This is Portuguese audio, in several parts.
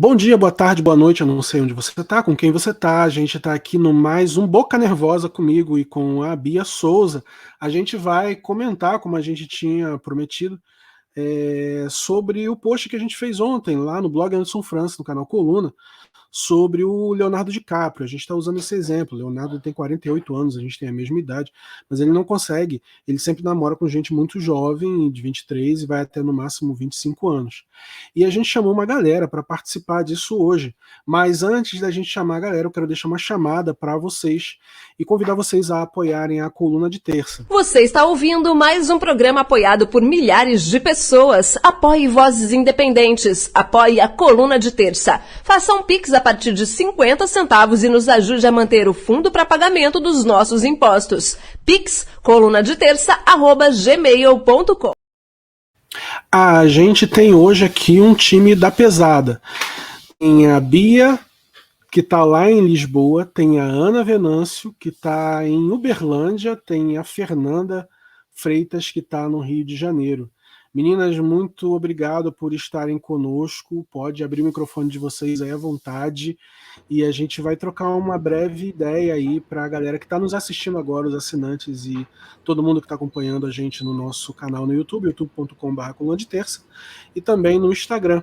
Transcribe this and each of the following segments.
Bom dia, boa tarde, boa noite. Eu não sei onde você está, com quem você está. A gente está aqui no mais um Boca Nervosa comigo e com a Bia Souza. A gente vai comentar, como a gente tinha prometido, sobre o post que a gente fez ontem lá no blog Anderson França, no canal Coluna, sobre o Leonardo DiCaprio. A gente está usando esse exemplo. O Leonardo tem 48 anos, a gente tem a mesma idade, mas ele não consegue. Ele sempre namora com gente muito jovem, de 23, e vai até no máximo 25 anos. E a gente chamou uma galera para participar disso hoje. Mas antes da gente chamar a galera, eu quero deixar uma chamada para vocês e convidar vocês a apoiarem a coluna de terça. Você está ouvindo mais um programa apoiado por milhares de pessoas. Apoie Vozes Independentes. Apoie a coluna de terça. Faça um Pix a partir de 50 centavos e nos ajude a manter o fundo para pagamento dos nossos impostos. Pix, colunadeterça@gmail.com. A gente tem hoje aqui um time da pesada. Tem a Bia, que está lá em Lisboa, tem a Ana Venâncio, que está em Uberlândia, tem a Fernanda Freitas, que está no Rio de Janeiro. Meninas, muito obrigado por estarem conosco. Pode abrir o microfone de vocês aí à vontade e a gente vai trocar uma breve ideia aí para a galera que está nos assistindo agora, os assinantes e todo mundo que está acompanhando a gente no nosso canal no YouTube, youtube.com/coluna de terça, e também no Instagram.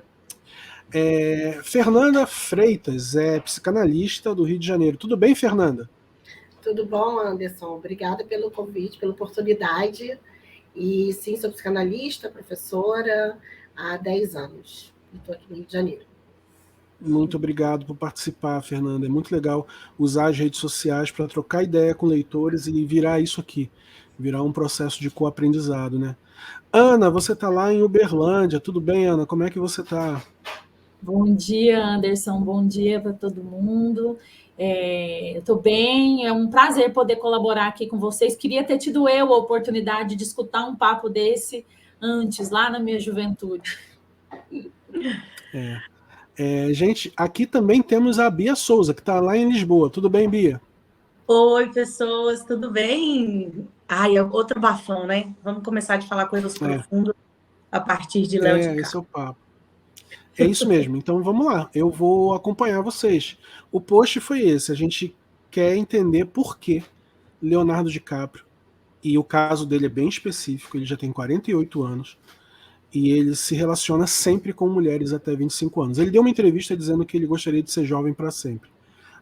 Fernanda Freitas é psicanalista do Rio de Janeiro. Tudo bem, Fernanda? Tudo bom, Anderson? Obrigada pelo convite, pela oportunidade. E sim, sou psicanalista, professora há 10 anos. Estou aqui no Rio de Janeiro. Muito obrigado por participar, Fernanda. É muito legal usar as redes sociais para trocar ideia com leitores e virar isso aqui, virar um processo de co-aprendizado, né? Ana, você está lá em Uberlândia. Tudo bem, Ana? Como é que você está? Bom dia, Anderson. Bom dia para todo mundo. Eu estou bem, é um prazer poder colaborar aqui com vocês. Queria ter tido a oportunidade de escutar um papo desse antes, lá na minha juventude. Gente, aqui também temos a Bia Souza, que está lá em Lisboa. Tudo bem, Bia? Oi, pessoas, tudo bem? Ai, é outro bafão, né? Vamos começar de falar coisas profundas a partir de Léo DiCaprio. Esse é o papo. É isso mesmo, então vamos lá, eu vou acompanhar vocês. O post foi esse, a gente quer entender por que Leonardo DiCaprio, e o caso dele é bem específico, ele já tem 48 anos, e ele se relaciona sempre com mulheres até 25 anos. Ele deu uma entrevista dizendo que ele gostaria de ser jovem para sempre.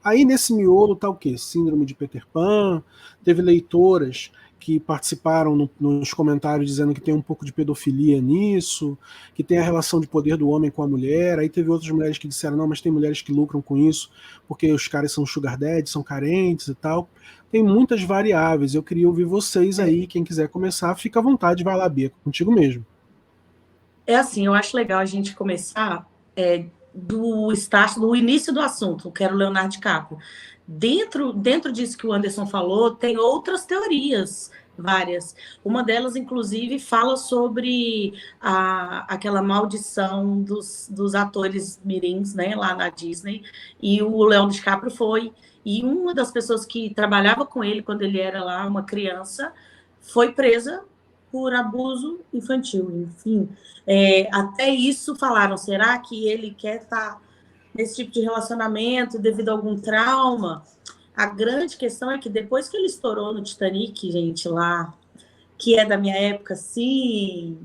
Aí nesse miolo tá o quê? Síndrome de Peter Pan, teve leitoras que participaram nos comentários dizendo que tem um pouco de pedofilia nisso, que tem a relação de poder do homem com a mulher. Aí teve outras mulheres que disseram, não, mas tem mulheres que lucram com isso, porque os caras são sugar daddy, são carentes e tal. Tem muitas variáveis, eu queria ouvir vocês aí, quem quiser começar, fica à vontade, vai lá, Bia, contigo mesmo. É assim, eu acho legal a gente começar do início do assunto, que era o Leonardo DiCaprio. Dentro disso que o Anderson falou, tem outras teorias, várias. Uma delas, inclusive, fala sobre aquela maldição dos atores mirins, né, lá na Disney, e o Leonardo DiCaprio foi. E uma das pessoas que trabalhava com ele quando ele era lá uma criança foi presa por abuso infantil, enfim. Até isso falaram, será que ele quer estar nesse tipo de relacionamento devido a algum trauma? A grande questão é que depois que ele estourou no Titanic, gente, lá, que é da minha época, sim,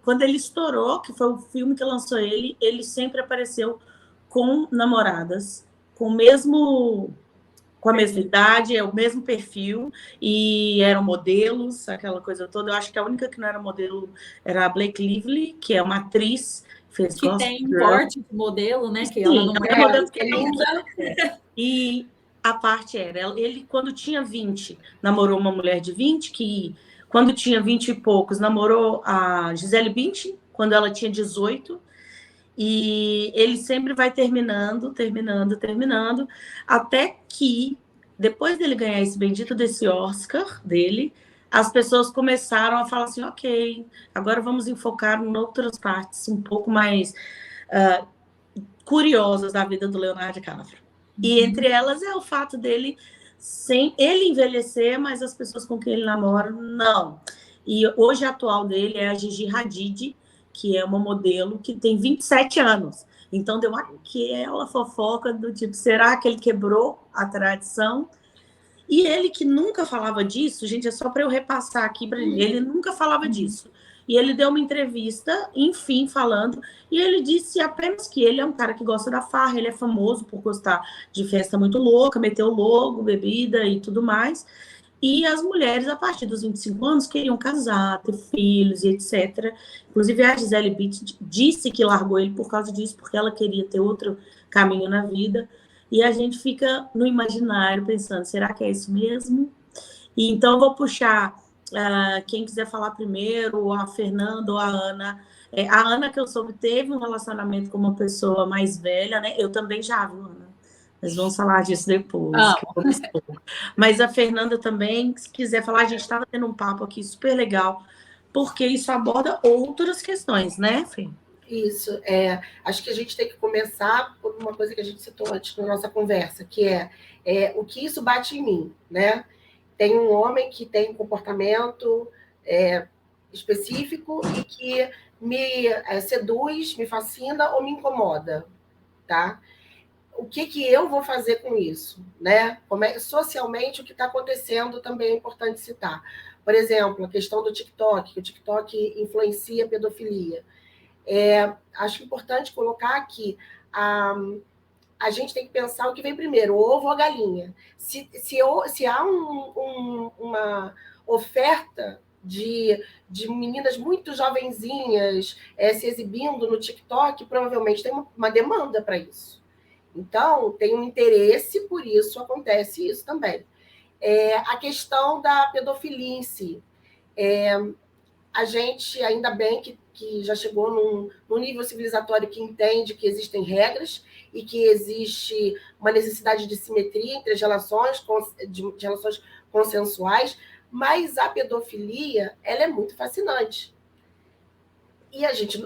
quando ele estourou, que foi o filme que lançou ele sempre apareceu com namoradas, com a mesma idade, o mesmo perfil, e eram modelos, aquela coisa toda. Eu acho que a única que não era modelo era a Blake Lively, que é uma atriz, fez que tem um porte de modelo, né? Que sim, ela não é modelo que usa. E a parte era, ele quando tinha 20, namorou uma mulher de 20, que quando tinha 20 e poucos, namorou a Gisele Bündchen, quando ela tinha 18, e ele sempre vai terminando, até que, depois dele ganhar esse bendito desse Oscar dele, as pessoas começaram a falar assim, ok, agora vamos enfocar em outras partes um pouco mais curiosas da vida do Leonardo DiCaprio. E entre elas é o fato dele, sem ele envelhecer, mas as pessoas com quem ele namora, não. E hoje a atual dele é a Gigi Hadid, que é uma modelo que tem 27 anos. Então deu aquela fofoca do tipo, será que ele quebrou a tradição? E ele que nunca falava disso, gente, é só para eu repassar aqui para ele nunca falava disso. E ele deu uma entrevista, enfim, falando, e ele disse apenas que ele é um cara que gosta da farra, ele é famoso por gostar de festa muito louca, meter o logo, bebida e tudo mais. E as mulheres, a partir dos 25 anos, queriam casar, ter filhos e etc. Inclusive, a Gisele Bündchen disse que largou ele por causa disso, porque ela queria ter outro caminho na vida. E a gente fica no imaginário pensando, será que é isso mesmo? E então, eu vou puxar quem quiser falar primeiro, a Fernanda ou a Ana. A Ana, que eu soube, teve um relacionamento com uma pessoa mais velha, né? Eu também já, viu, Ana? Mas vamos falar disso depois. Mas a Fernanda também, se quiser falar, a gente estava tendo um papo aqui super legal, porque isso aborda outras questões, né, Fê? Isso, acho que a gente tem que começar por uma coisa que a gente citou antes na nossa conversa, que é o que isso bate em mim, né? Tem um homem que tem um comportamento específico e que me seduz, me fascina ou me incomoda, tá? O que eu vou fazer com isso, né? Socialmente, o que está acontecendo também é importante citar. Por exemplo, a questão do TikTok, que o TikTok influencia a pedofilia. Acho importante colocar aqui, a gente tem que pensar o que vem primeiro, o ovo ou a galinha. Se há uma oferta de meninas muito jovenzinhas se exibindo no TikTok, provavelmente tem uma demanda para isso. Então, tem um interesse, por isso acontece isso também. A questão da pedofilia em si. A gente, ainda bem que já chegou num nível civilizatório que entende que existem regras e que existe uma necessidade de simetria entre as relações, de relações consensuais, mas a pedofilia, ela é muito fascinante. E a gente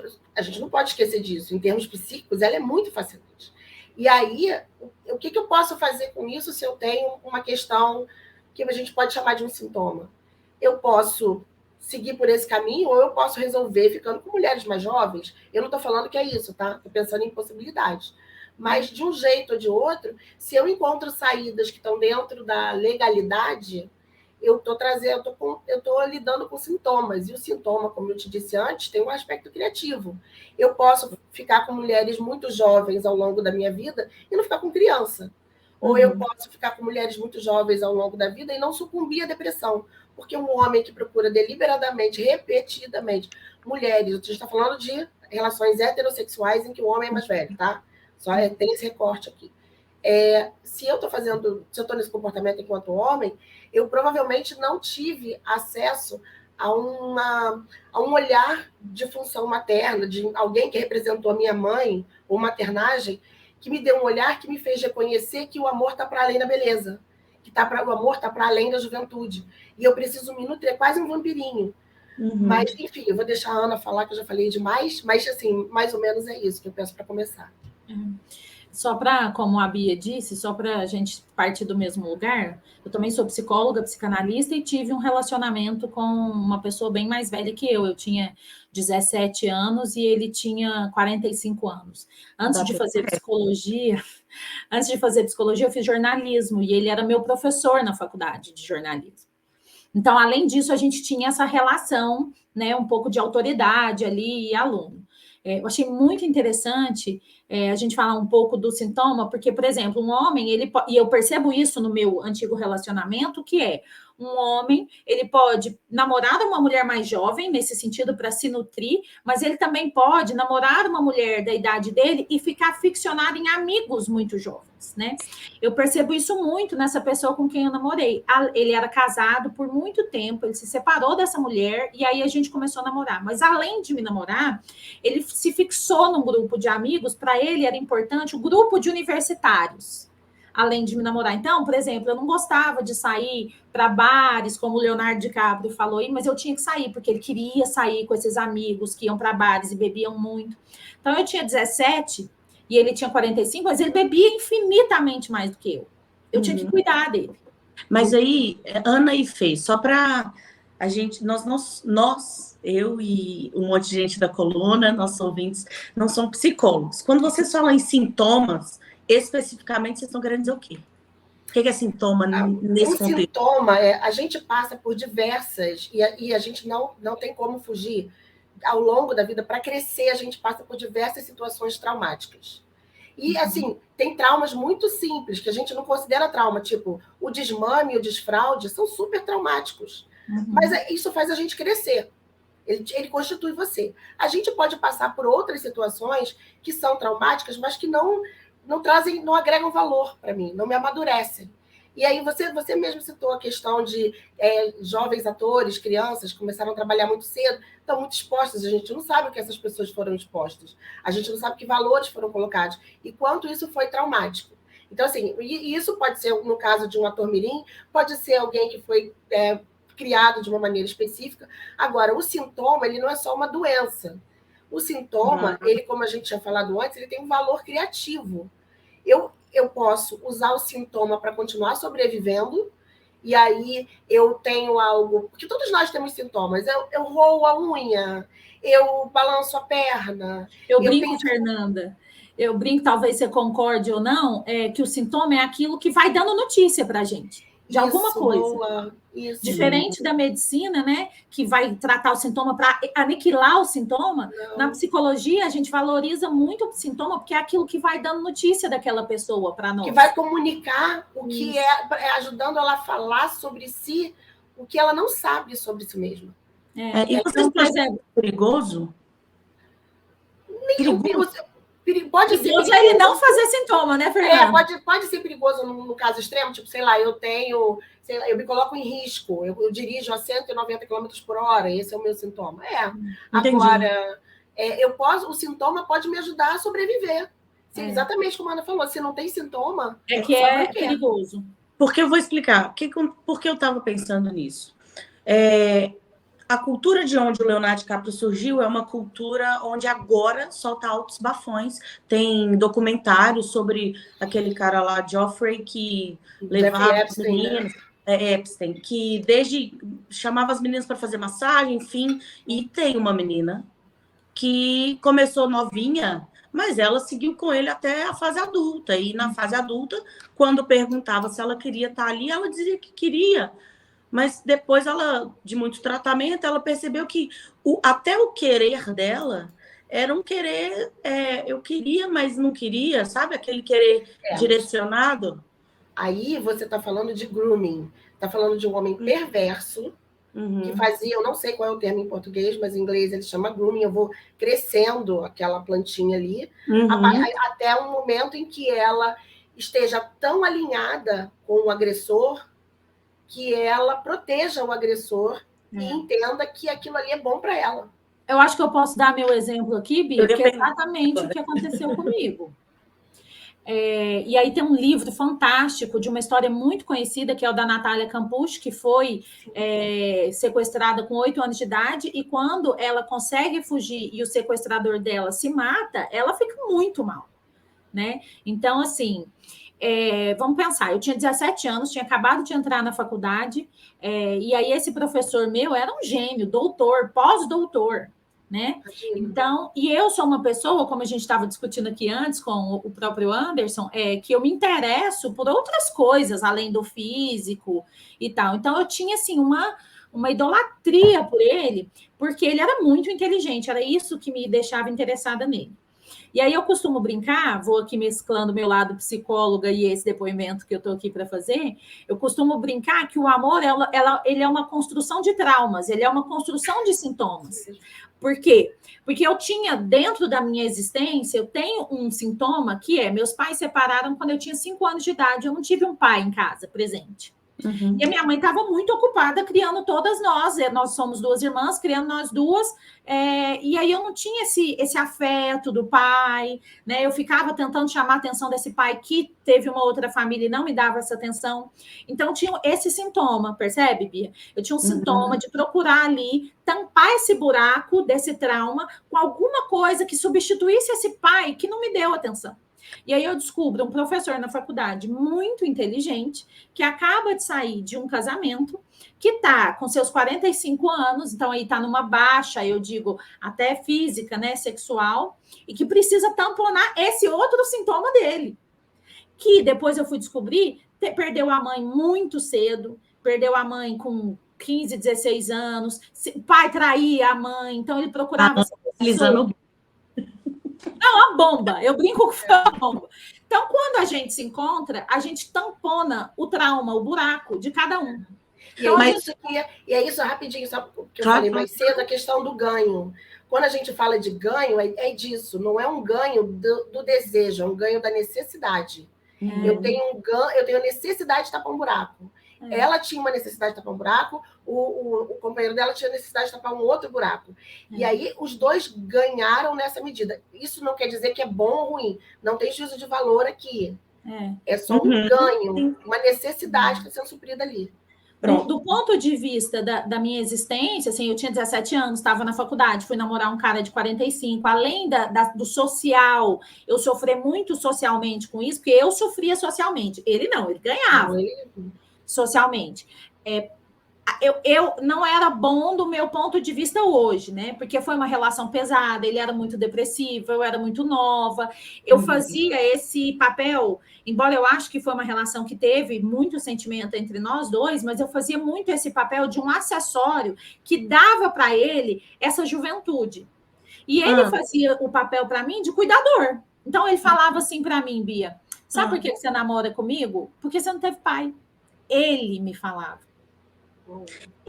não pode esquecer disso. Em termos psíquicos, ela é muito fascinante. E aí, o que eu posso fazer com isso se eu tenho uma questão que a gente pode chamar de um sintoma? Eu posso seguir por esse caminho ou eu posso resolver ficando com mulheres mais jovens. Eu não estou falando que é isso, tá? Estou pensando em possibilidades. Mas, de um jeito ou de outro, se eu encontro saídas que estão dentro da legalidade, eu estou lidando com sintomas. E o sintoma, como eu te disse antes, tem um aspecto criativo. Eu posso ficar com mulheres muito jovens ao longo da minha vida e não ficar com criança. Ou eu posso ficar com mulheres muito jovens ao longo da vida e não sucumbir à depressão. Porque um homem que procura deliberadamente, repetidamente, mulheres, a gente está falando de relações heterossexuais em que o homem é mais velho, tá? Só tem esse recorte aqui. Se eu estou nesse comportamento enquanto homem, eu provavelmente não tive acesso a um olhar de função materna, de alguém que representou a minha mãe, ou maternagem, que me deu um olhar que me fez reconhecer que o amor está para além da beleza, que o amor está para além da juventude. E eu preciso me nutrir, quase um vampirinho. Mas, enfim, eu vou deixar a Ana falar, que eu já falei demais, mas, assim, mais ou menos é isso que eu penso para começar. Só para, como a Bia disse, só para a gente partir do mesmo lugar, eu também sou psicóloga, psicanalista e tive um relacionamento com uma pessoa bem mais velha que eu. Eu tinha 17 anos e ele tinha 45 anos. Antes de fazer psicologia, eu fiz jornalismo e ele era meu professor na faculdade de jornalismo. Então, além disso, a gente tinha essa relação, né, um pouco de autoridade ali e aluno. Eu achei muito interessante a gente falar um pouco do sintoma, porque, por exemplo, um homem, e eu percebo isso no meu antigo relacionamento, que é um homem, ele pode namorar uma mulher mais jovem, nesse sentido, para se nutrir, mas ele também pode namorar uma mulher da idade dele e ficar ficcionado em amigos muito jovens, né? Eu percebo isso muito nessa pessoa com quem eu namorei. Ele era casado por muito tempo, ele se separou dessa mulher e aí a gente começou a namorar. Mas além de me namorar, ele se fixou num grupo de amigos, para ele era importante o grupo de universitários, além de me namorar. Então, por exemplo, eu não gostava de sair para bares, como o Leonardo DiCaprio falou aí, mas eu tinha que sair, porque ele queria sair com esses amigos que iam para bares e bebiam muito. Então, eu tinha 17 e ele tinha 45, mas ele bebia infinitamente mais do que eu. Eu tinha que cuidar dele. Mas aí, Ana e Fê, só para a gente... eu e um monte de gente da coluna, nossos ouvintes, não são psicólogos. Quando vocês falam em sintomas, especificamente, vocês estão querendo dizer o quê? O que é sintoma nesse contexto? Sintoma a gente passa por diversas, e a gente não tem como fugir. Ao longo da vida, para crescer, a gente passa por diversas situações traumáticas. E, assim, tem traumas muito simples, que a gente não considera trauma, tipo, o desmame e o desfraude são super traumáticos. Mas isso faz a gente crescer. Ele constitui você. A gente pode passar por outras situações que são traumáticas, mas que não trazem, não agregam valor para mim, não me amadurecem. E aí você mesmo citou a questão de jovens atores, crianças, começaram a trabalhar muito cedo, estão muito expostas, a gente não sabe o que essas pessoas foram expostas, a gente não sabe que valores foram colocados, e quanto isso foi traumático. Então, assim, e isso pode ser, no caso de um ator mirim, pode ser alguém que foi criado de uma maneira específica. Agora, o sintoma, ele não é só uma doença. O sintoma, ele, como a gente tinha falado antes, ele tem um valor criativo. Eu posso usar o sintoma para continuar sobrevivendo, e aí eu tenho algo... Porque todos nós temos sintomas. Eu roo a unha, eu balanço a perna. Eu brinco, Fernanda, eu brinco, talvez você concorde ou não, que o sintoma é aquilo que vai dando notícia para a gente, de alguma coisa. Isso. Diferente da medicina, né, que vai tratar o sintoma para aniquilar o sintoma, na psicologia a gente valoriza muito o sintoma porque é aquilo que vai dando notícia daquela pessoa para nós. Que vai comunicar o que ajudando ela a falar sobre si, o que ela não sabe sobre si mesma. E você é perigoso? Pode ser perigoso. Ele não fazer sintoma, né, Fernanda? Pode ser perigoso no caso extremo, tipo, sei lá, eu me coloco em risco, eu dirijo a 190 km por hora, esse é o meu sintoma. Entendi. Agora, o sintoma pode me ajudar a sobreviver. Sim, exatamente como a Ana falou, se não tem sintoma... É perigoso. Porque eu vou explicar, por que eu estava pensando nisso. A cultura de onde o Leonardo DiCaprio surgiu é uma cultura onde agora solta altos bafões. Tem documentários sobre aquele cara lá, Joffrey, que levava as meninas... Epstein, que chamava as meninas para fazer massagem, enfim. E tem uma menina que começou novinha, mas ela seguiu com ele até a fase adulta. E na fase adulta, quando perguntava se ela queria estar ali, ela dizia que queria. Mas depois, de muito tratamento, ela percebeu que até o querer dela era um querer... eu queria, mas não queria, sabe? Aquele querer direcionado. Aí você está falando de grooming. Está falando de um homem perverso, que fazia... Eu não sei qual é o termo em português, mas em inglês ele chama grooming. Eu vou crescendo aquela plantinha ali, até um momento em que ela esteja tão alinhada com o agressor que ela proteja o agressor e entenda que aquilo ali é bom para ela. Eu acho que eu posso dar meu exemplo aqui, Bia, que é exatamente o que aconteceu comigo. E aí tem um livro fantástico de uma história muito conhecida, que é o da Natália Campucci, que foi sequestrada com 8 anos de idade, e quando ela consegue fugir e o sequestrador dela se mata, ela fica muito mal, né? Então, assim... vamos pensar, eu tinha 17 anos, tinha acabado de entrar na faculdade, e aí esse professor meu era um gênio, doutor, pós-doutor, né? Então, e eu sou uma pessoa, como a gente estava discutindo aqui antes com o próprio Anderson, que eu me interesso por outras coisas, além do físico e tal. Então, eu tinha, assim, uma idolatria por ele, porque ele era muito inteligente, era isso que me deixava interessada nele. E aí eu costumo brincar, vou aqui mesclando meu lado psicóloga e esse depoimento que eu estou aqui para fazer, eu costumo brincar que o amor, ele é uma construção de traumas, ele é uma construção de sintomas. Por quê? Porque eu tinha, dentro da minha existência, eu tenho um sintoma que meus pais separaram quando eu tinha 5 anos de idade, eu não tive um pai em casa presente. E a minha mãe estava muito ocupada criando todas nós somos 2 irmãs, criando nós 2, e aí eu não tinha esse afeto do pai, né? Eu ficava tentando chamar a atenção desse pai que teve uma outra família e não me dava essa atenção. Então, tinha esse sintoma, percebe, Bia? Eu tinha um sintoma de procurar ali, tampar esse buraco desse trauma com alguma coisa que substituísse esse pai que não me deu atenção. E aí eu descubro um professor na faculdade muito inteligente, que acaba de sair de um casamento, que está com seus 45 anos, então aí está numa baixa, eu digo, até física, né, sexual, e que precisa tamponar esse outro sintoma dele. Que depois eu fui descobrir, perdeu a mãe muito cedo, perdeu a mãe com 15, 16 anos, o pai traía a mãe, então ele procurava... Não, a bomba. Eu brinco com a bomba. Então, quando a gente se encontra, a gente tampona o trauma, o buraco de cada um. Então, e é isso rapidinho, só que eu falei mais cedo, a questão do ganho. Quando a gente fala de ganho, é disso. Não é um ganho do desejo, é um ganho da necessidade. Eu tenho necessidade de tapar um buraco. Ela tinha uma necessidade de tapar um buraco, o companheiro dela tinha necessidade de tapar um outro buraco. E aí os dois ganharam nessa medida. Isso não quer dizer que é bom ou ruim. Não tem juízo de valor aqui. É só um ganho, uma necessidade que está sendo suprida ali. Do ponto de vista da minha existência, assim, eu tinha 17 anos, estava na faculdade, fui namorar um cara de 45, além do social, eu sofri muito socialmente com isso, porque eu sofria socialmente, ele não, ele ganhava socialmente. Eu não era bom do meu ponto de vista hoje, né? Porque foi uma relação pesada, ele era muito depressivo, eu era muito nova. Eu fazia esse papel, embora eu acho que foi uma relação que teve muito sentimento entre nós dois, mas eu fazia muito esse papel de um acessório que dava para ele essa juventude. E ele fazia o papel para mim de cuidador. Então ele falava assim para mim, Bia, sabe por que você namora comigo? Porque você não teve pai. Ele me falava.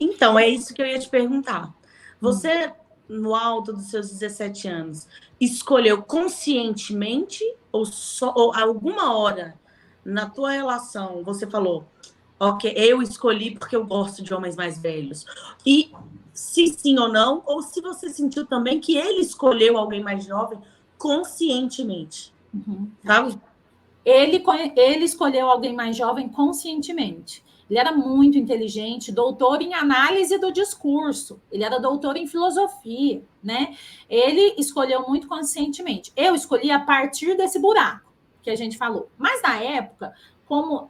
Então, é isso que eu ia te perguntar. Você, no alto dos seus 17 anos, escolheu conscientemente ou alguma hora na tua relação você falou, ok, eu escolhi porque eu gosto de homens mais velhos? E se sim ou não, ou se você sentiu também que ele escolheu alguém mais jovem conscientemente, sabe? Ele escolheu alguém mais jovem conscientemente. Ele era muito inteligente, doutor em análise do discurso. Ele era doutor em filosofia, né? Ele escolheu muito conscientemente. Eu escolhi a partir desse buraco que a gente falou. Mas na época, como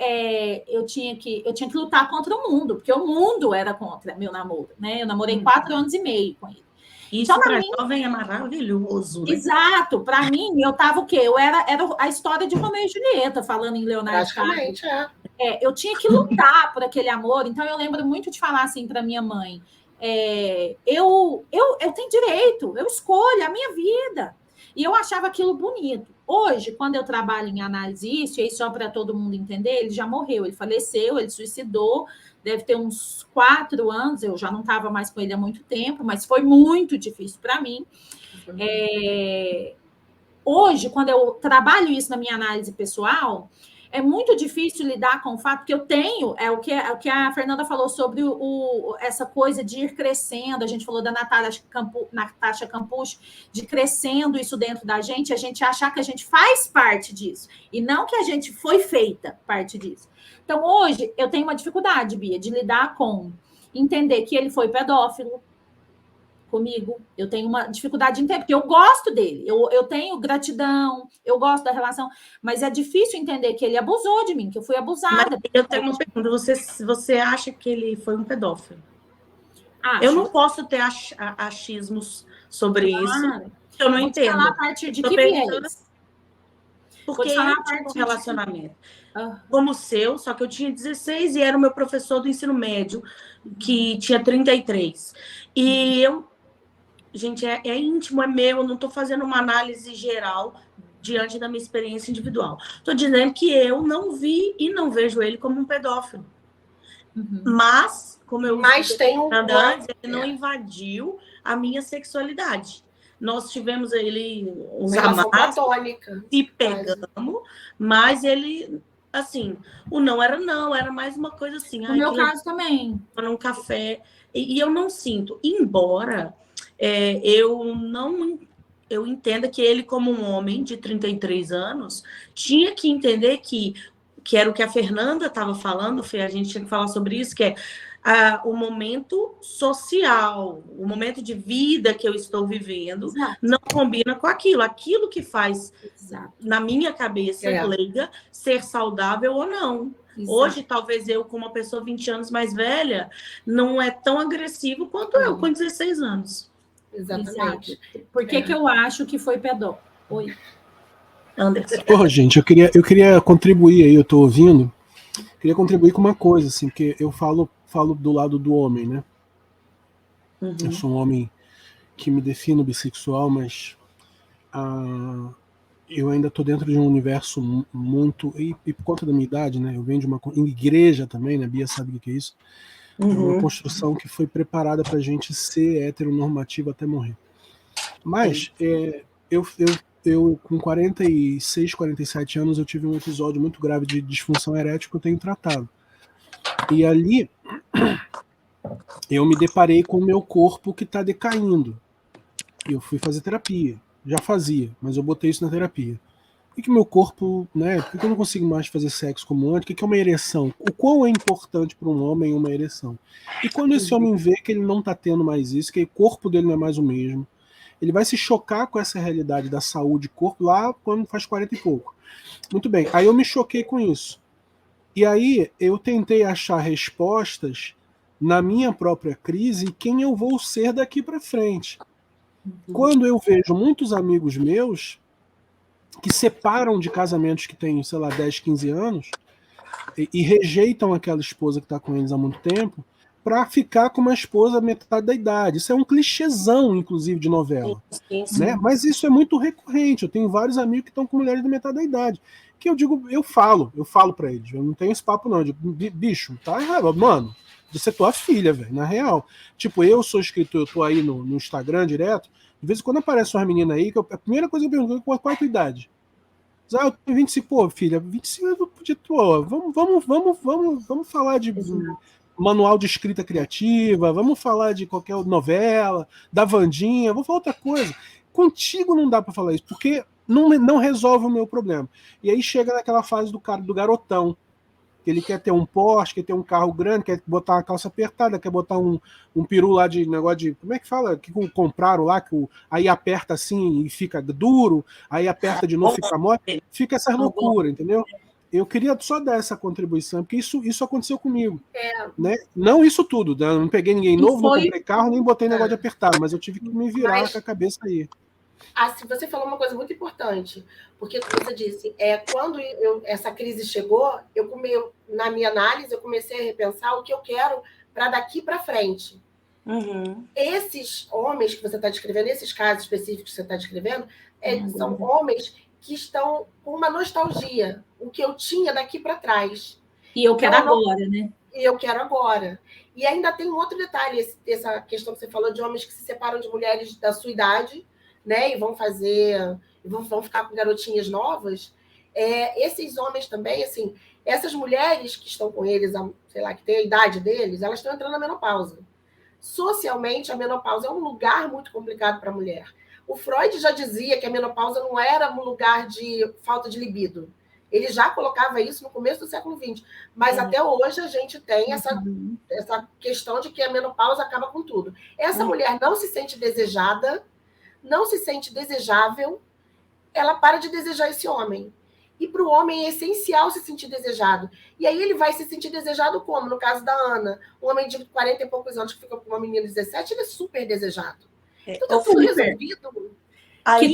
eu tinha que lutar contra o mundo, porque o mundo era contra meu namoro, né? Eu namorei 4 anos e meio com ele. Isso então, para jovem é maravilhoso. Né? Exato. Para mim, eu estava o quê? Eu era a história de Romeu e Julieta, falando em Leonardo DiCaprio. Eu tinha que lutar por aquele amor. Então, eu lembro muito de falar assim para minha mãe. Eu tenho direito, eu escolho a minha vida. E eu achava aquilo bonito. Hoje, quando eu trabalho em análise isso, e aí só para todo mundo entender, ele já morreu, ele faleceu, ele suicidou, deve ter uns 4 anos, eu já não estava mais com ele há muito tempo, mas foi muito difícil para mim. Hoje, quando eu trabalho isso na minha análise pessoal, é muito difícil lidar com o fato que eu tenho, o que a Fernanda falou sobre essa coisa de ir crescendo, a gente falou da Natasha Campucci, de crescendo isso dentro da gente, a gente achar que a gente faz parte disso, e não que a gente foi feita parte disso. Então, hoje, eu tenho uma dificuldade, Bia, de lidar com entender que ele foi pedófilo comigo, eu tenho uma dificuldade de entender, porque eu gosto dele, eu tenho gratidão, eu gosto da relação, mas é difícil entender que ele abusou de mim, que eu fui abusada. Mas eu tenho uma pergunta, você acha que ele foi um pedófilo? Acho. Eu não posso ter achismos sobre isso, eu não entendo. Falar a partir de que viés? Porque eu tinha um relacionamento como o seu, só que eu tinha 16 e era o meu professor do ensino médio, que tinha 33. E eu... Gente, é íntimo, é meu, eu não estou fazendo uma análise geral diante da minha experiência individual. Estou dizendo que eu não vi e não vejo ele como um pedófilo. Mas, como eu disse antes, ele não invadiu a minha sexualidade. Nós tivemos ele uns amassos, se pegamos, mas ele, assim, o não era mais uma coisa assim. No meu caso também. Um café. E eu não sinto, embora... eu entendo que ele, como um homem de 33 anos, tinha que entender que era o que a Fernanda estava falando, a gente tinha que falar sobre isso, que o momento social, o momento de vida que eu estou vivendo, Exato. não combina com aquilo. Aquilo que faz, Exato. na minha cabeça, leiga, ser saudável ou não. Exato. Hoje, talvez eu, como uma pessoa 20 anos mais velha, não é tão agressivo quanto eu, com 16 anos. Exatamente. Exato. Por que eu acho que foi pedófilo? Oi. Anderson. Gente, eu queria contribuir aí, eu tô ouvindo, queria contribuir com uma coisa, assim, porque eu falo do lado do homem, né? Eu sou um homem que me defino bissexual, mas eu ainda tô dentro de um universo muito, e por conta da minha idade, né? Eu venho de uma igreja também, né? Bia sabe o que é isso? Uma construção que foi preparada pra gente ser heteronormativo até morrer. Mas eu com 46, 47 anos, eu tive um episódio muito grave de disfunção erétil que eu tenho tratado. E ali eu me deparei com o meu corpo que está decaindo. E eu fui fazer terapia. Já fazia, mas eu botei isso na terapia. Por que meu corpo, né? Por que eu não consigo mais fazer sexo como antes? O que é uma ereção? O quão é importante para um homem uma ereção? E quando esse homem vê que ele não está tendo mais isso, que o corpo dele não é mais o mesmo, ele vai se chocar com essa realidade da saúde corpo lá quando faz 40 e pouco. Muito bem, aí eu me choquei com isso. E aí eu tentei achar respostas na minha própria crise e quem eu vou ser daqui para frente. Quando eu vejo muitos amigos meus que separam de casamentos que têm, sei lá, 10, 15 anos e rejeitam aquela esposa que está com eles há muito tempo para ficar com uma esposa metade da idade. Isso é um clichêzão, inclusive, de novela. Sim. Né? Mas isso é muito recorrente. Eu tenho vários amigos que estão com mulheres da metade da idade. Que eu digo, eu falo para eles. Eu não tenho esse papo, não. Eu digo, bicho, tá errado. Mano, você é tua filha, velho, na real. Tipo, eu sou escritor, eu tô aí no Instagram direto. De vez em quando aparece uma menina aí, que a primeira coisa que eu pergunto, qual é a tua idade? Eu tenho 25, pô, filha, 25 eu podia, pô, vamos falar de manual de escrita criativa, vamos falar de qualquer novela, da Wandinha, vamos falar outra coisa. Contigo não dá para falar isso, porque não resolve o meu problema. E aí chega naquela fase do garotão, que ele quer ter um Porsche, quer ter um carro grande, quer botar uma calça apertada, quer botar um peru lá de negócio de... Como é que fala? Que compraram lá, aí aperta assim e fica duro, aí aperta de novo, fica mole. Fica essa loucura, entendeu? Eu queria só dar essa contribuição, porque isso aconteceu comigo. Né? Não isso tudo, né? Eu não peguei ninguém novo, não comprei carro, nem botei negócio de apertar, mas eu tive que me virar com a cabeça aí. Assim, você falou uma coisa muito importante, porque você disse, quando essa crise chegou, na minha análise, eu comecei a repensar o que eu quero para daqui para frente. Esses homens que você está descrevendo, esses casos específicos que você está descrevendo, são homens que estão com uma nostalgia, o que eu tinha daqui para trás. E eu quero agora, né? E eu quero agora. E ainda tem um outro detalhe, essa questão que você falou de homens que se separam de mulheres da sua idade, né, e vão ficar com garotinhas novas. Esses homens também, assim, essas mulheres que estão com eles, sei lá, que tem a idade deles, elas estão entrando na menopausa. Socialmente, a menopausa é um lugar muito complicado para a mulher. O Freud já dizia que a menopausa não era um lugar de falta de libido. Ele já colocava isso no começo do século XX. Mas até hoje a gente tem essa questão de que a menopausa acaba com tudo. Essa mulher não se sente desejada, não se sente desejável, ela para de desejar esse homem. E para o homem é essencial se sentir desejado. E aí ele vai se sentir desejado como? No caso da Ana, um homem de 40 e poucos anos que fica com uma menina de 17, ele é super desejado. Então está tudo resolvido. Aí...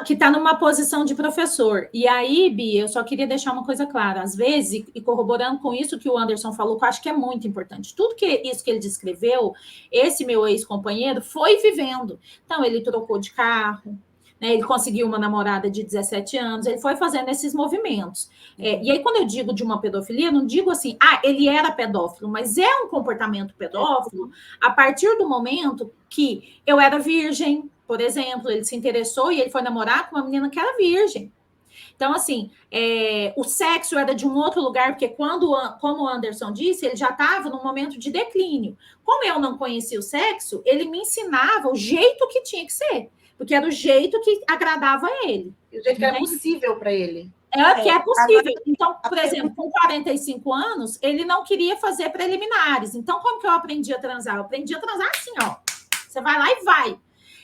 Que tá numa posição de professor. E aí, Bia, eu só queria deixar uma coisa clara. Às vezes, e corroborando com isso que o Anderson falou, que eu acho que é muito importante. Tudo isso que ele descreveu, esse meu ex-companheiro foi vivendo. Então, ele trocou de carro, né? Ele conseguiu uma namorada de 17 anos, ele foi fazendo esses movimentos. E aí, quando eu digo de uma pedofilia, não digo assim, ele era pedófilo, mas é um comportamento pedófilo a partir do momento que eu era virgem, por exemplo, ele se interessou e ele foi namorar com uma menina que era virgem. Então, assim, o sexo era de um outro lugar, porque como o Anderson disse, ele já estava num momento de declínio. Como eu não conhecia o sexo, ele me ensinava o jeito que tinha que ser, porque era o jeito que agradava a ele. O jeito que era possível para ele. que é possível. Agora, Então, por exemplo, com 45 anos, ele não queria fazer preliminares. Então, como que eu aprendi a transar? Eu aprendi a transar assim, ó. Você vai lá e vai.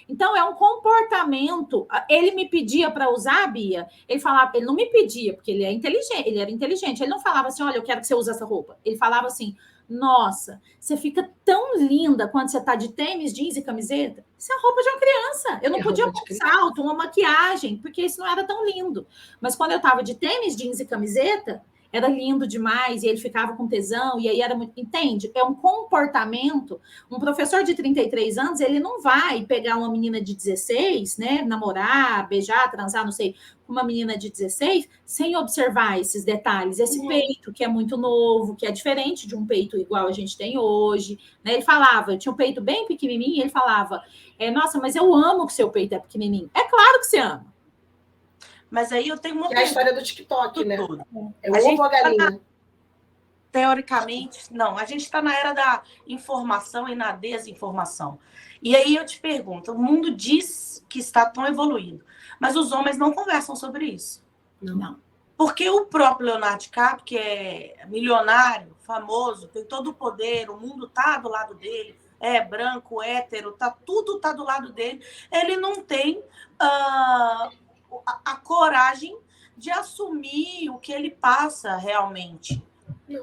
Então, é um comportamento. Ele me pedia para usar, Bia. Ele falava, ele não me pedia, porque ele é inteligente, ele era inteligente. Ele não falava assim, olha, eu quero que você use essa roupa. Ele falava assim, nossa, você fica tão linda quando você tá de tênis, jeans e camiseta. Isso é roupa de uma criança. Eu não podia pôr um salto, uma maquiagem, porque isso não era tão lindo. Mas quando eu tava de tênis, jeans e camiseta, era lindo demais, e ele ficava com tesão, e aí era muito... Entende? É um comportamento. Um professor de 33 anos, ele não vai pegar uma menina de 16, né, namorar, beijar, transar, não sei, com uma menina de 16, sem observar esses detalhes. Esse peito, que é muito novo, que é diferente de um peito igual a gente tem hoje, né? Ele falava, eu tinha um peito bem pequenininho, e ele falava, nossa, mas eu amo que seu peito é pequenininho. É claro que você ama. Mas aí eu tenho uma pergunta. É a história do TikTok, né? É o ovo a galinha. Teoricamente, não. A gente está na era da informação e na desinformação. E aí eu te pergunto, o mundo diz que está tão evoluído, mas os homens não conversam sobre isso. Não. Porque o próprio Leonardo DiCaprio, que é milionário, famoso, tem todo o poder, o mundo está do lado dele, é branco, hétero, tudo está do lado dele. Ele não tem a coragem de assumir o que ele passa realmente.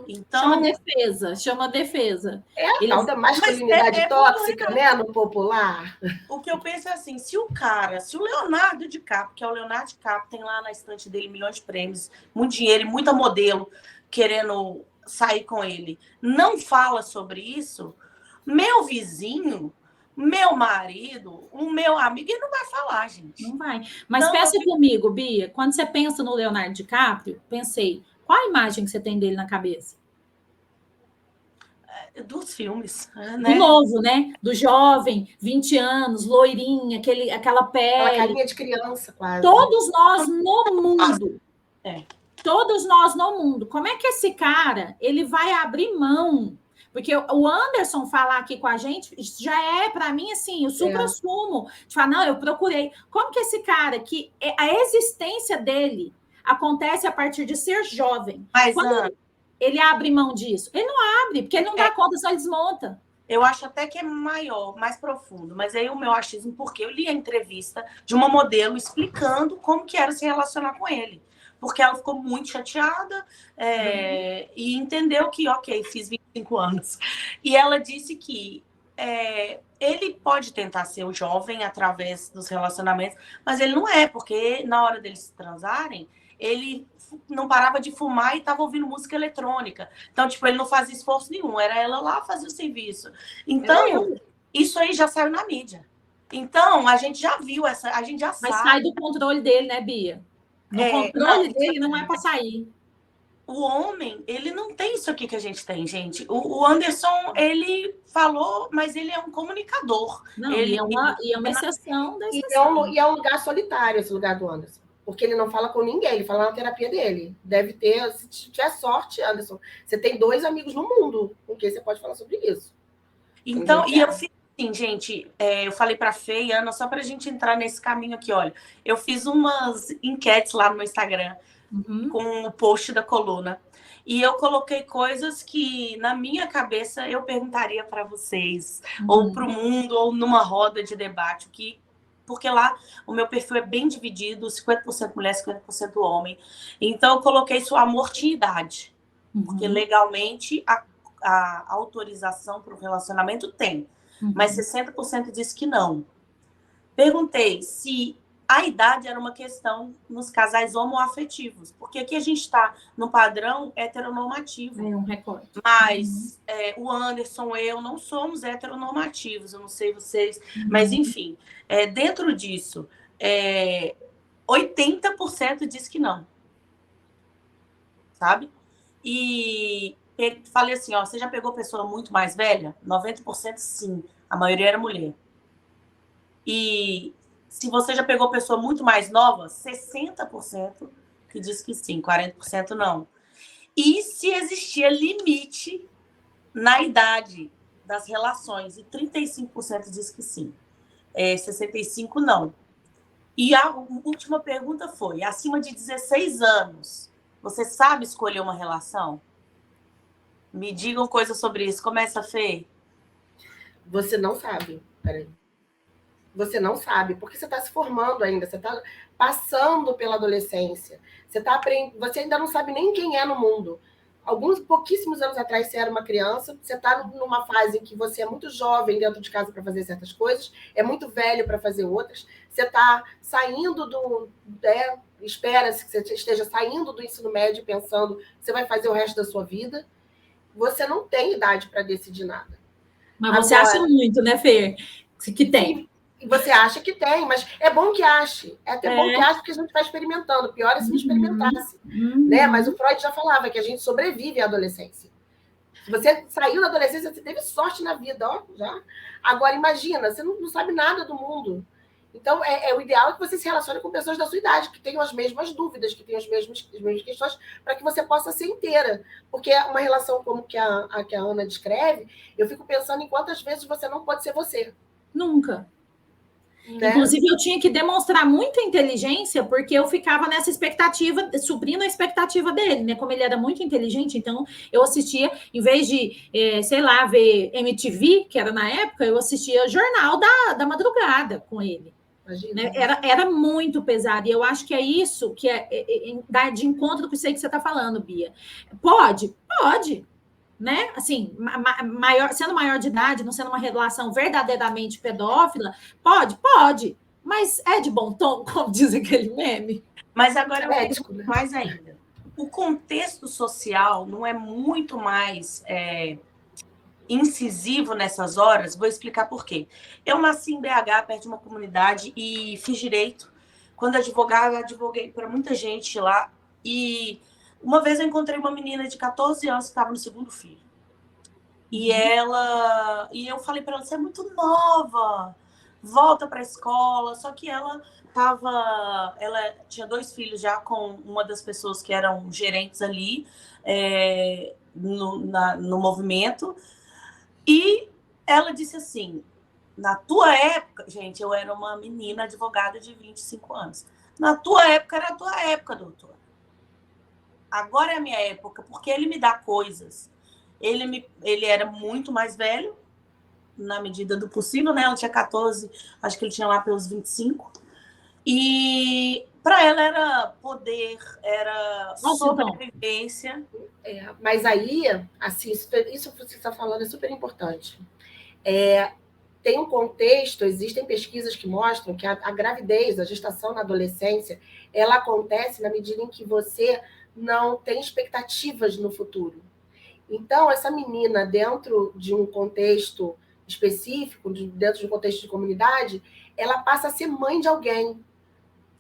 Então, chama defesa. É a tal da masculinidade tóxica, né, no popular. O que eu penso é assim, se o Leonardo DiCaprio, que é o Leonardo DiCaprio, tem lá na estante dele milhões de prêmios, muito dinheiro e muita modelo querendo sair com ele, não fala sobre isso, meu vizinho, meu marido, o meu amigo, ele não vai falar, gente. Não vai. Mas pensa comigo, Bia, quando você pensa no Leonardo DiCaprio, pensei, qual a imagem que você tem dele na cabeça? Dos filmes, né? Do novo, né? Do jovem, 20 anos, loirinha, aquela pele. Aquela carinha de criança, quase. Todos nós no mundo. Todos nós no mundo. Como é que esse cara, ele vai abrir mão? Porque o Anderson falar aqui com a gente já é, para mim, assim, o supra-sumo. De falar, não, eu procurei. Como que esse cara, que a existência dele acontece a partir de ser jovem. Mas, quando ele abre mão disso? Ele não abre, porque ele não dá conta, só ele desmonta. Eu acho até que é maior, mais profundo. Mas aí o meu achismo, porque eu li a entrevista de uma modelo explicando como que era se relacionar com ele. Porque ela ficou muito chateada e entendeu que, ok, fiz 25 anos. E ela disse que ele pode tentar ser o jovem através dos relacionamentos, mas ele não é, porque na hora deles se transarem, ele não parava de fumar e estava ouvindo música eletrônica. Então, tipo, ele não fazia esforço nenhum. Era ela lá fazer o serviço. Então, isso aí já saiu na mídia. Então, a gente já viu a gente já sabe. Mas sai do controle dele, né, Bia? No controle dele não é para sair. O homem, ele não tem isso aqui que a gente tem, gente. O Anderson, ele falou, mas ele é um comunicador. Não, ele é uma exceção da exceção. E é um lugar solitário esse lugar do Anderson. Porque ele não fala com ninguém, ele fala na terapia dele. Deve ter, se tiver sorte, Anderson, você tem 2 amigos no mundo com quem você pode falar sobre isso. Então, e eu fiz assim, gente, eu falei para a Fê e Ana, só para a gente entrar nesse caminho aqui, olha, eu fiz umas enquetes lá no meu Instagram, com o post da coluna, e eu coloquei coisas que, na minha cabeça, eu perguntaria para vocês, ou para o mundo, ou numa roda de debate, porque lá o meu perfil é bem dividido, 50% mulher, 50% homem. Então, eu coloquei se o amor tinha idade. Porque legalmente a autorização para o relacionamento tem. Mas 60% disse que não. Perguntei se a idade era uma questão nos casais homoafetivos. Porque aqui a gente está no padrão heteronormativo. É um recorte. Mas o Anderson, eu não somos heteronormativos, eu não sei vocês, mas enfim, dentro disso, 80% diz que não, sabe? E falei assim, ó, você já pegou pessoa muito mais velha? 90% sim, a maioria era mulher. E se você já pegou pessoa muito mais nova, 60% que diz que sim, 40% não. E se existia limite na idade das relações, e 35% diz que sim, 65% não. E a última pergunta foi, acima de 16 anos, você sabe escolher uma relação? Me digam coisas sobre isso. Começa, Fê. Você não sabe. Peraí. Você não sabe, porque você está se formando ainda, você está passando pela adolescência, você ainda não sabe nem quem é no mundo. Pouquíssimos anos atrás você era uma criança, você está numa fase em que você é muito jovem dentro de casa para fazer certas coisas, é muito velho para fazer outras, você está saindo espera-se que você esteja saindo do ensino médio pensando que você vai fazer o resto da sua vida. Você não tem idade para decidir nada. Mas você acha muito, né, Fê? Que tem. Sim. E você acha que tem, mas é bom que ache. É até bom que ache, porque a gente vai experimentando. Pior é se não experimentasse. Né? Mas o Freud já falava que a gente sobrevive à adolescência. Se você saiu da adolescência, você teve sorte na vida. Ó, já. Agora, imagina, você não sabe nada do mundo. Então, o ideal é que você se relacione com pessoas da sua idade, que tenham as mesmas dúvidas, que tenham as mesmas questões, para que você possa ser inteira. Porque uma relação como que a Ana descreve, eu fico pensando em quantas vezes você não pode ser você. Nunca. Né? Inclusive, eu tinha que demonstrar muita inteligência, porque eu ficava nessa expectativa, suprindo a expectativa dele, né? Como ele era muito inteligente, então eu assistia, em vez de, sei lá, ver MTV, que era na época, eu assistia Jornal da Madrugada com ele. Né? Era muito pesado, e eu acho que é isso que dá de encontro com isso aí que você está falando, Bia. Pode. Né? Assim, sendo maior de idade, não sendo uma relação verdadeiramente pedófila, pode, mas é de bom tom, como diz aquele meme. Mas agora eu mais ainda. O contexto social não é muito mais incisivo nessas horas? Vou explicar por quê. Eu nasci em BH, perto de uma comunidade, e fiz direito. Quando advogava, advoguei para muita gente lá, e uma vez eu encontrei uma menina de 14 anos que estava no segundo filho. E eu falei para ela, você é muito nova, volta para a escola. Só que ela tinha 2 filhos já com uma das pessoas que eram gerentes ali no movimento. E ela disse assim, na tua época, gente, eu era uma menina advogada de 25 anos. Na tua época era a tua época, doutora. Agora é a minha época, porque ele me dá coisas. Ele era muito mais velho, na medida do possível, né? Ela tinha 14, acho que ele tinha lá pelos 25. E para ela era poder, era sobrevivência. Mas aí, assim, isso que você está falando é super importante. Tem um contexto, existem pesquisas que mostram que a gravidez, a gestação na adolescência, ela acontece na medida em que você não tem expectativas no futuro. Então, essa menina, dentro de um contexto específico, dentro de um contexto de comunidade, ela passa a ser mãe de alguém.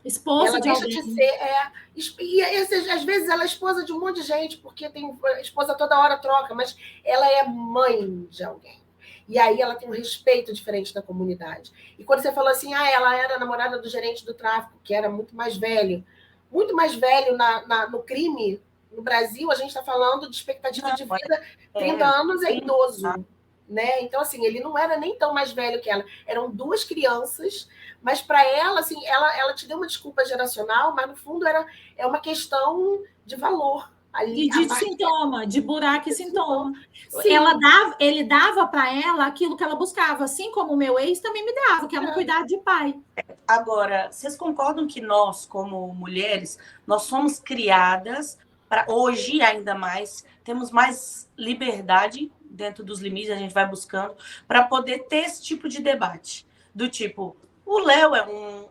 Esposa ela de deixa alguém. de ser... E às vezes ela é esposa de um monte de gente, porque a esposa toda hora troca, mas ela é mãe de alguém. E aí ela tem um respeito diferente da comunidade. E quando você falou assim, ela era namorada do gerente do tráfico, que era muito mais velho no crime. No Brasil, a gente está falando de expectativa de vida, 30 anos é idoso. Né? Então, assim, ele não era nem tão mais velho que ela. Eram 2 crianças, mas para ela, assim, ela te deu uma desculpa geracional, mas no fundo é uma questão de valor. Ali, de sintoma, de buraco e sintoma. Sim. Ele dava para ela aquilo que ela buscava, assim como o meu ex também me dava, que era um cuidado de pai. Agora, vocês concordam que nós, como mulheres, nós somos criadas para hoje ainda mais, temos mais liberdade dentro dos limites, a gente vai buscando, para poder ter esse tipo de debate. Do tipo, o Léo é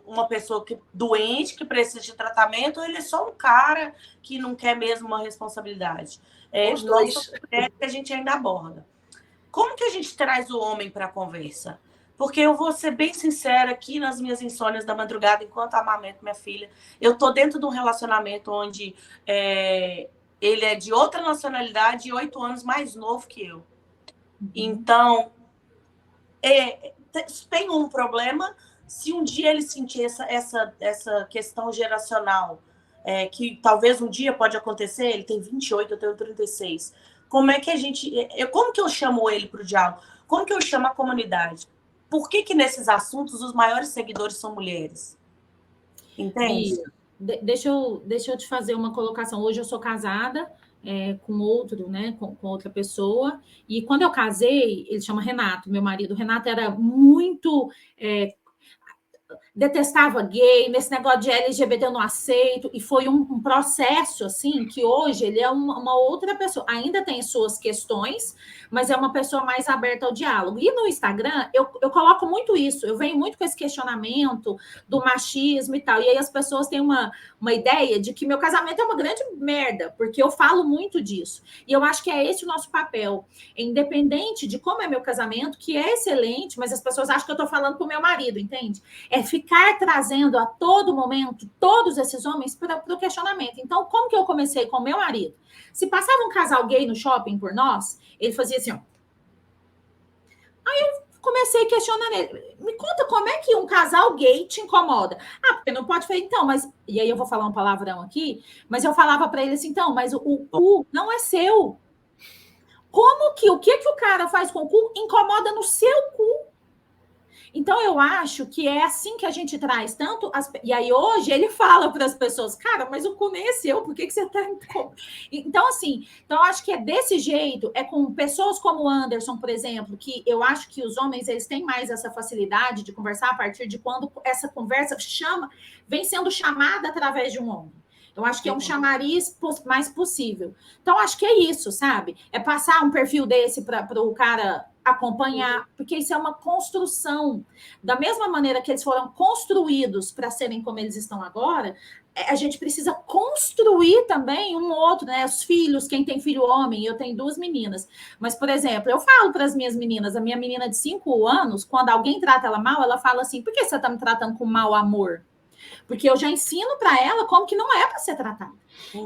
uma pessoa doente, que precisa de tratamento, ou ele é só um cara que não quer mesmo uma responsabilidade? Os dois. Que a gente ainda aborda. Como que a gente traz o homem para a conversa? Porque eu vou ser bem sincera aqui nas minhas insônias da madrugada, enquanto amamento minha filha. Eu estou dentro de um relacionamento onde ele é de outra nacionalidade e 8 anos mais novo que eu. Então, tem um problema. Se um dia ele sentir essa questão geracional, que talvez um dia pode acontecer, ele tem 28, eu tenho 36. Como é que como que eu chamo ele para o diálogo? Como que eu chamo a comunidade? Por que nesses assuntos os maiores seguidores são mulheres? Entende? Deixa eu te fazer uma colocação. Hoje eu sou casada com outro, né, com outra pessoa, e quando eu casei, ele chama Renato, meu marido. O Renato era muito detestava gay, nesse negócio de LGBT eu não aceito, e foi um processo, assim, que hoje ele é uma outra pessoa, ainda tem suas questões, mas é uma pessoa mais aberta ao diálogo. E no Instagram, eu coloco muito isso, eu venho muito com esse questionamento do machismo e tal, e aí as pessoas têm uma ideia de que meu casamento é uma grande merda, porque eu falo muito disso, e eu acho que é esse o nosso papel, independente de como é meu casamento, que é excelente, mas as pessoas acham que eu tô falando pro meu marido, entende? É ficar trazendo a todo momento todos esses homens para o questionamento. Então, como que eu comecei com o meu marido? Se passava um casal gay no shopping por nós, ele fazia assim, ó. Aí eu comecei questionando ele. Me conta como é que um casal gay te incomoda? Ah, porque não pode falar, então, mas... E aí eu vou falar um palavrão aqui, mas eu falava para ele assim, então, mas o cu não é seu. Como que o que o cara faz com o cu incomoda no seu cu? Então, eu acho que é assim que a gente traz tanto... E aí, hoje, ele fala para as pessoas, cara, mas o cu nem é seu, por que você está... Então, assim, eu acho que é desse jeito, é com pessoas como o Anderson, por exemplo, que eu acho que os homens, eles têm mais essa facilidade de conversar a partir de quando essa conversa vem sendo chamada através de um homem. Eu acho que é um chamariz mais possível. Então, acho que é isso, sabe? É passar um perfil desse para o cara acompanhar, porque isso é uma construção. Da mesma maneira que eles foram construídos para serem como eles estão agora, a gente precisa construir também um outro, né? Os filhos, quem tem filho homem, eu tenho 2 meninas. Mas, por exemplo, eu falo para as minhas meninas, a minha menina de 5 anos, quando alguém trata ela mal, ela fala assim, por que você está me tratando com mau amor? Porque eu já ensino para ela como que não é para ser tratada.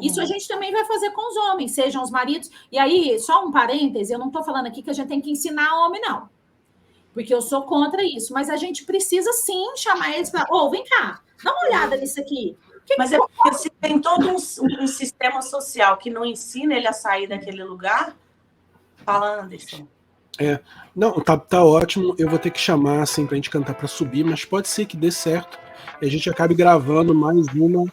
Isso a gente também vai fazer com os homens, sejam os maridos. E aí, só um parêntese, eu não estou falando aqui que a gente tem que ensinar homem, não. Porque eu sou contra isso. Mas a gente precisa, sim, chamar eles para... vem cá, dá uma olhada nisso aqui. Mas é porque se tem todo um sistema social que não ensina ele a sair daquele lugar, fala, Anderson. Não, tá ótimo. Eu vou ter que chamar, assim, pra gente cantar pra subir, mas pode ser que dê certo. E a gente acabe gravando mais uma.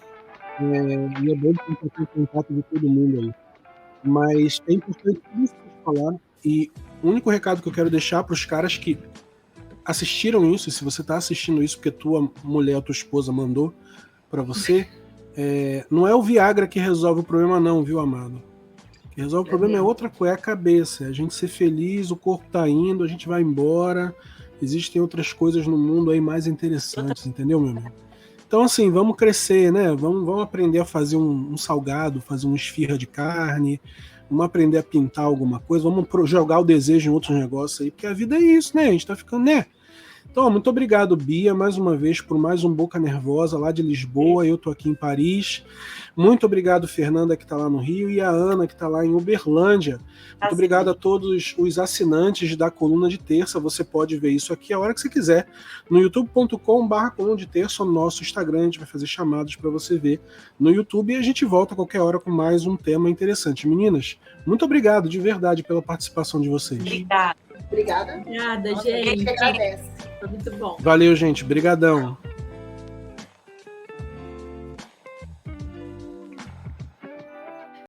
E é bom ter o contato de todo mundo aí. Mas é importante isso que eu falar. E o único recado que eu quero deixar para os caras que assistiram isso, e se você tá assistindo isso porque tua mulher, tua esposa mandou para você, não é o Viagra que resolve o problema não, viu, amado? O que resolve o problema é outra coisa, é a cabeça. É a gente ser feliz, o corpo tá indo, a gente vai embora. Existem outras coisas no mundo aí mais interessantes, entendeu, meu amigo? Então, assim, vamos crescer, né? Vamos aprender a fazer um salgado, fazer uma esfirra de carne, vamos aprender a pintar alguma coisa, vamos jogar o desejo em outros negócios aí, porque a vida é isso, né? A gente tá ficando, né? Então, muito obrigado, Bia, mais uma vez, por mais um Boca Nervosa lá de Lisboa. Eu tô aqui em Paris. Muito obrigado, Fernanda, que está lá no Rio, e a Ana, que está lá em Uberlândia. Muito obrigado a todos os assinantes da Coluna de Terça. Você pode ver isso aqui a hora que você quiser, no youtube.com/coluna de terça, no nosso Instagram. A gente vai fazer chamadas para você ver no YouTube, e a gente volta a qualquer hora com mais um tema interessante. Meninas, muito obrigado, de verdade, pela participação de vocês. Obrigada. Obrigada, gente. A gente agradece. Foi muito bom. Valeu, gente. Brigadão.